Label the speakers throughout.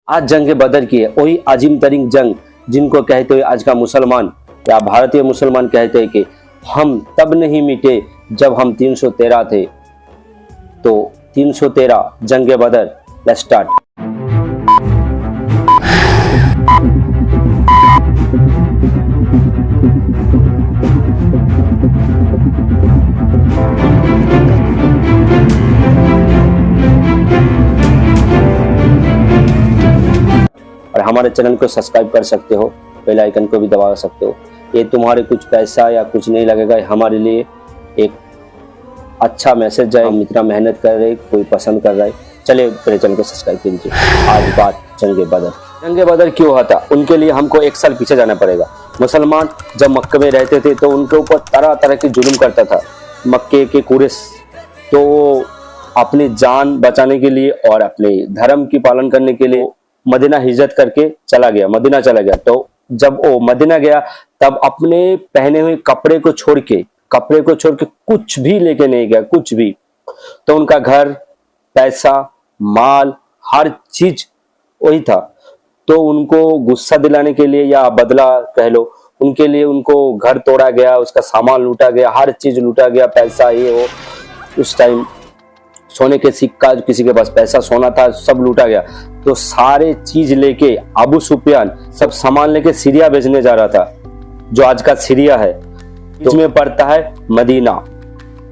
Speaker 1: आज जंग बदर की है, वही अजीम तरीन जंग जिनको कहते हुए आज का मुसलमान या भारतीय मुसलमान कहते हैं कि हम तब नहीं मिटे जब हम 313 थे। तो 313 जंग बदर, लेट्स स्टार्ट। और हमारे चैनल को सब्सक्राइब कर सकते हो, बेल आइकन को भी दबा सकते हो। ये तुम्हारे कुछ पैसा या कुछ नहीं लगेगा, हमारे लिए एक अच्छा मैसेज है। हम इतना मेहनत कर रहे, कोई पसंद कर रहा है, चले मेरे चैनल को सब्सक्राइब कीजिए। आज बात जंग बदर। जंग बदर क्यों हुआ था, उनके लिए हमको 1 साल पीछे जाना पड़ेगा। मुसलमान जब मक्के में रहते थे तो उनके ऊपर तरह तरह की जुल्म करता था मक्के के कुरैश। तो अपनी जान बचाने के लिए और अपने धर्म की पालन करने के लिए मदीना हिजरत करके चला गया, मदीना चला गया। तो जब वो मदीना गया तब अपने पहने हुए कपड़े को छोड़ के कुछ भी लेके नहीं गया, कुछ भी। तो उनका घर, पैसा, माल, हर चीज वही था। तो उनको गुस्सा दिलाने के लिए या बदला कह लो, उनके लिए उनको घर तोड़ा गया, उसका सामान लूटा गया, हर चीज लूटा गया, पैसा ये वो। उस टाइम सोने के सिक्का, किसी के पास पैसा सोना था, सब लूटा गया। तो सारे चीज लेके अबू सुफियान सब सामान लेके सीरिया भेजने जा रहा था, जो आज का सीरिया है। इसमें पड़ता है मदीना,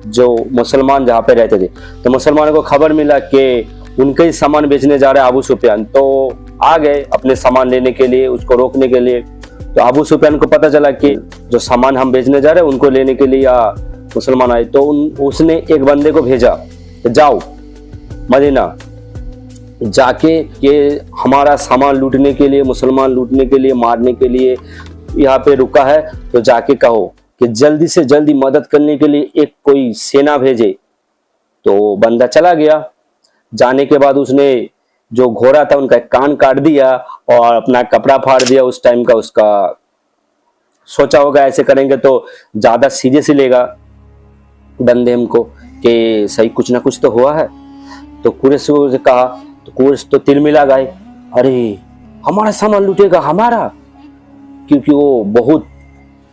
Speaker 1: जो मुसलमान जहाँ पे रहते थे। तो मुसलमानों को खबर मिला कि उनके ही सामान बेचने जा रहा है अबू सुफियान। तो आ गए अपने सामान लेने के लिए, उसको रोकने के लिए। तो अबू सुफियान को पता चला कि जो सामान हम बेचने जा रहे हैं उनको लेने के लिए या मुसलमान आए। तो उसने एक बंदे को भेजा, जाओ मदीना जाके ये हमारा सामान लूटने के लिए, मुसलमान लूटने के लिए, मारने के लिए यहाँ पे रुका है। तो जाके कहो कि जल्दी से जल्दी मदद करने के लिए एक कोई सेना भेजे। तो बंदा चला गया। जाने के बाद उसने जो घोड़ा था उनका कान काट दिया और अपना कपड़ा फाड़ दिया। उस टाइम का उसका सोचा होगा ऐसे करेंगे तो ज्यादा सीरियस लेगा बंदे हमको कि सही कुछ ना कुछ तो हुआ है। तो कुरैश से कहा, तो कुरैश तो तिलमिला गए, अरे हमारा सामान लूटेगा हमारा, क्योंकि वो बहुत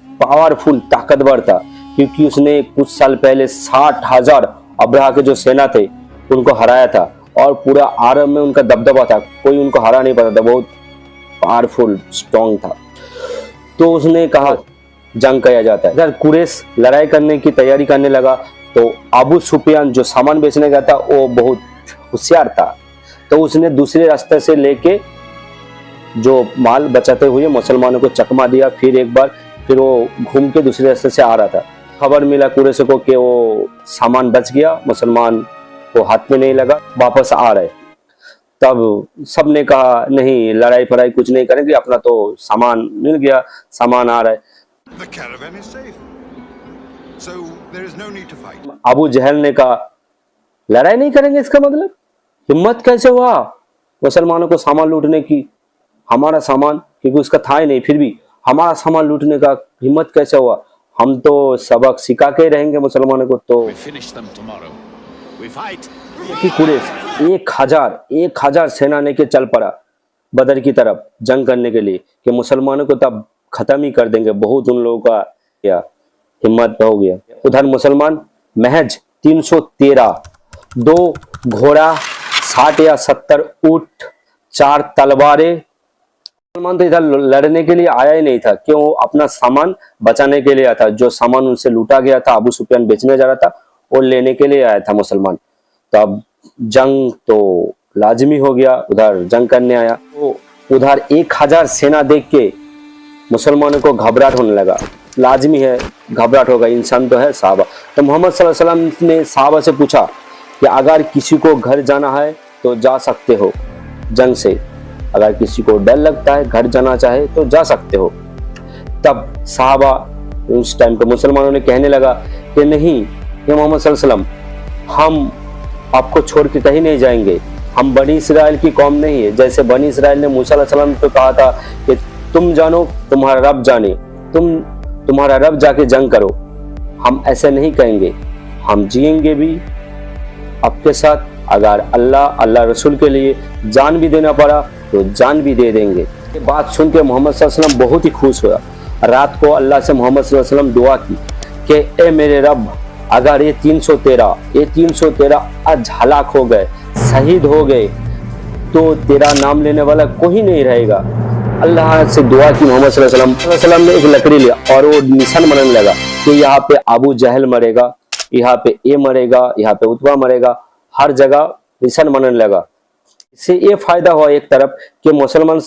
Speaker 1: पावरफुल ताकतवर था। क्योंकि उसने कुछ साल पहले 60,000 अब्रहा के जो सेना थे उनको हराया था और पूरा अरब में उनका दबदबा था, कोई उनको हरा नहीं पाता था, बहुत पावरफुल स्ट्रॉन्ग था। तो उसने कहा जंग किया जाता है। इधर कुरैश लड़ाई करने की तैयारी करने लगा। तो अबू सुफियान जो सामान बेचने गया था वो बहुत होशियार था। तो उसने दूसरे रास्ते से लेके जो माल बचाते हुए मुसलमानों को चकमा दिया। फिर एक बार फिर वो घूम के दूसरे रास्ते से आ रहा था। खबर मिला कुरैश को कि वो सामान बच गया, मुसलमान को हाथ में नहीं लगा, वापस आ रहे। तब सबने कहा नहीं, लड़ाई फड़ाई कुछ नहीं करेंगे, अपना तो सामान मिल गया, सामान आ रहा है।
Speaker 2: The caravan is safe, so there is no need to fight.
Speaker 1: Abu जहल ने कहा लड़ाई नहीं करेंगे, इसका मतलब हिम्मत कैसे हुआ मुसलमानों को सामान लूटने की? हमारा सामान, क्योंकि उसका था ही नहीं, फिर भी हमारा सामान लूटने का हिम्मत कैसे हुआ? हम तो सबक सिखा के रहेंगे मुसलमानों को। तो कि कुरैश 1,000 सेना लेके चल पड़ा बदर की तरफ जंग करने के लिए कि मुसलमानों को तब खत्म ही कर देंगे। बहुत उन लोगों का क्या हिम्मत हो गया। उधर मुसलमान महज 313, 2 घोड़ा, 60 या 70 ऊंट, 4 तलवारें। मुसलमान तो इधर लड़ने के लिए आया ही नहीं था, क्यों? अपना सामान बचाने के लिए आया था। जो सामान उनसे लूटा गया था, अबू सुफियान बेचने जा रहा था, वो लेने के लिए आया था मुसलमान। तो अब जंग तो लाजमी हो गया, उधर जंग करने आया। तो उधर 1,000 सेना देख के मुसलमानों को घबराहट होने लगा। लाजमी है, घबराहट होगा, इंसान तो है साहबा। तो मोहम्मद सल्लल्लाहु अलैहि वसल्लम ने साहबा से पूछा कि अगर किसी को घर जाना है तो जा सकते हो जंग से, अगर किसी को डर लगता है घर जाना चाहे तो जा सकते हो। तब साहबा उस टाइम पे मुसलमानों ने कहने लगा कि नहीं, ये मोहम्मद सल्लल्लाहु अलैहि वसल्लम, हम आपको छोड़ के कहीं नहीं जाएंगे। हम बनी इसराइल की कौम नहीं है। जैसे बनी इसराइल ने मूसा अलैहिस्सलाम को कहा था कि तुम जानो तुम्हारा रब जाने, तुम्हारा रब जाके जंग करो, हम ऐसे नहीं कहेंगे। हम जिएंगे भी आपके साथ, अगर अल्लाह रसूल के लिए जान भी देना पड़ा तो जान भी दे देंगे। ये बात सुन के मोहम्मद सल्लल्लाहु अलैहि वसल्लम बहुत ही खुश हुआ। रात को अल्लाह से मोहम्मद सल्लल्लाहु अलैहि वसल्लम दुआ की कि ए मेरे रब, अगर ये 313 आज हलाक हो गए, शहीद हो गए, तो तेरा नाम लेने वाला कोई नहीं रहेगा। अल्लाह से दुआ की मोहम्मद सल्लल्लाहु अलैहि वसल्लम ने एक लकड़ी लिया और वो निशान बनाने लगा कि यहाँ पे अबू जहल मरेगा, यहाँ पे ये मरेगा, यहाँ पे उतबा मरेगा, हर जगह निशान बनाने लगा। इससे ये फायदा हुआ एक तरफ कि मुसलमान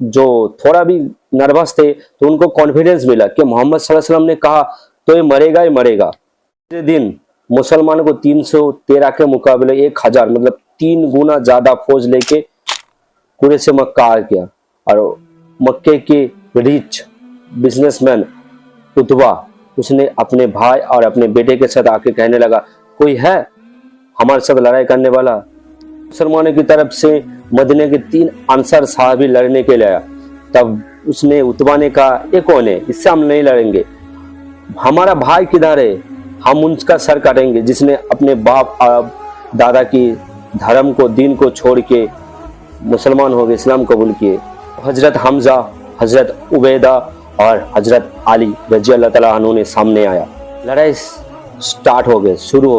Speaker 1: जो थोड़ा भी नर्वस थे तो उनको कॉन्फिडेंस मिला कि मोहम्मद सल्लल्लाहु अलैहि वसल्लम ने कहा तो ये मरेगा ही मरेगा। दूसरे दिन मुसलमानों को 313 के मुकाबले 1000 मतलब 3 गुना ज्यादा फौज लेके कुरैश से मक्का आ गया। और मक्के के रिच बिजनेसमैन उतबा, उसने अपने भाई और अपने बेटे के साथ आके कहने लगा, कोई है हमारे साथ लड़ाई करने वाला? मुसलमानों की तरफ से मदीने के 3 अंसार साहबी लड़ने के लिए आया। तब उसने उतबा ने कहा, ये कौन है, इससे हम नहीं लड़ेंगे, हमारा भाई किधर है, हम उनका सर काटेंगे जिसने अपने बाप और दादा की धर्म को, दीन को छोड़ के मुसलमान हो गए, इस्लाम कबूल किए। हजरत हमजा, हजरत उबैदा और हजरत अली रजी अल्लाह तआला अन्हु ने सामने आया। लड़ाई स्टार्ट हो गए, शुरू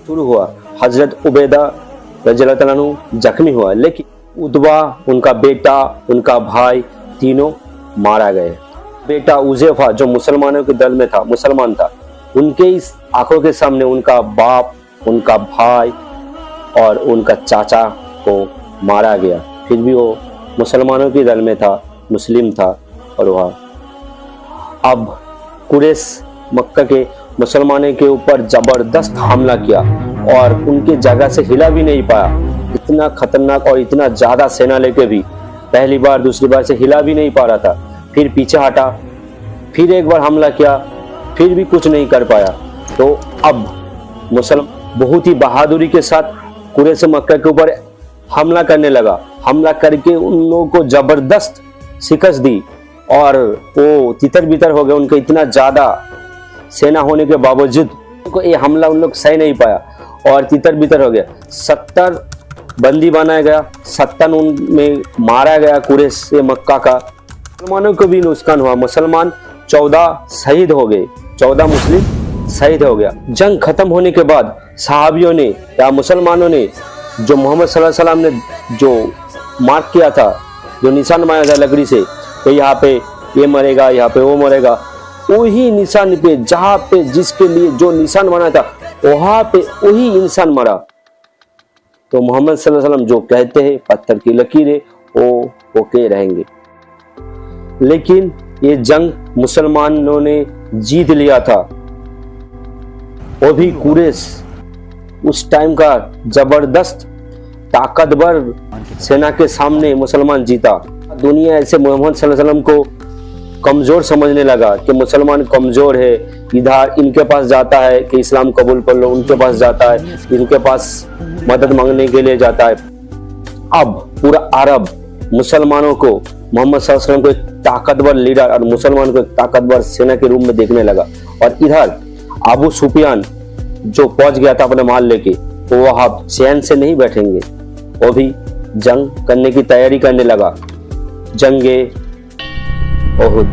Speaker 1: हुआ। हजरत उबैदा रजी अल्लाह तआला अन्हु जख्मी हुआ, लेकिन उतबा, उनका बेटा, उनका भाई तीनों मारा गए। बेटा उज़ैफा जो मुसलमानों के दल में था, मुसलमान था, उनके इस आंखों के सामने उनका बाप, उनका भाई और उनका चाचा को मारा गया। फिर भी वो मुसलमानों के दल में था, मुस्लिम था। और वह अब कुरैश मक्का के मुसलमानों के ऊपर जबरदस्त हमला किया और उनके जगह से हिला भी नहीं पाया। इतना खतरनाक और इतना ज्यादा सेना लेके भी पहली बार दूसरी बार से हिला भी नहीं पा रहा था। फिर पीछे हटा, फिर एक बार हमला किया, फिर भी कुछ नहीं कर पाया। तो अब मुसलमान बहुत ही बहादुरी के साथ कुरैश मक्का के ऊपर हमला करने लगा। हमला करके उन लोगों को जबरदस्त शिकस्त दी और वो तितर बितर हो गए। उनका इतना ज्यादा सेना होने के बावजूद उनको ये हमला उन लोग सह नहीं पाया और तितर बितर हो गया। 70 बंदी बनाया गया, 70 उनमें मारा गया कुरैश से मक्का का। मुसलमानों को भी नुकसान हुआ, मुसलमान 14 शहीद हो गए, 14 मुस्लिम शहीद हो गया। जंग खत्म होने के बाद सहाबियों ने या मुसलमानों ने जो मोहम्मद सल्लल्लाहु अलैहि वसल्लम ने जो मार्क किया था, जो निशान बनाया था लकड़ी से, तो यहाँ पे ये मरेगा, यहाँ पे वो मरेगा, वही निशान पे जहाँ पे जिसके लिए जो निशान बनाया था वहां पे वही इंसान मरा। तो मोहम्मद सल्लल्लाहु अलैहि वसल्लम जो कहते हैं पत्थर की लकीरें वो होके रहेंगे। लेकिन ये जंग मुसलमानों ने जीत लिया था। वो भी कुरैश उस टाइम का जबरदस्त ताकतवर सेना के सामने मुसलमान जीता। दुनिया ऐसे मोहम्मद सल्लल्लाहु अलैहि वसल्लम को कमजोर समझने लगा कि मुसलमान कमजोर है, इधर इनके पास जाता है कि इस्लाम कबूल कर लो, उनके पास जाता है, इनके पास मदद मांगने के लिए जाता है। अब पूरा अरब मुसलमानों को मोहम्मद सल्लल्लाहु अलैहि वसल्लम को एक ताकतवर लीडर और मुसलमान को एक ताकतवर सेना के रूप में देखने लगा। और इधर अबू सुफियान जो पहुंच गया था अपने माल लेके, वो वहां चैन से नहीं बैठेंगे, वो भी जंग करने की तैयारी करने लगा। जंगे ओहुद।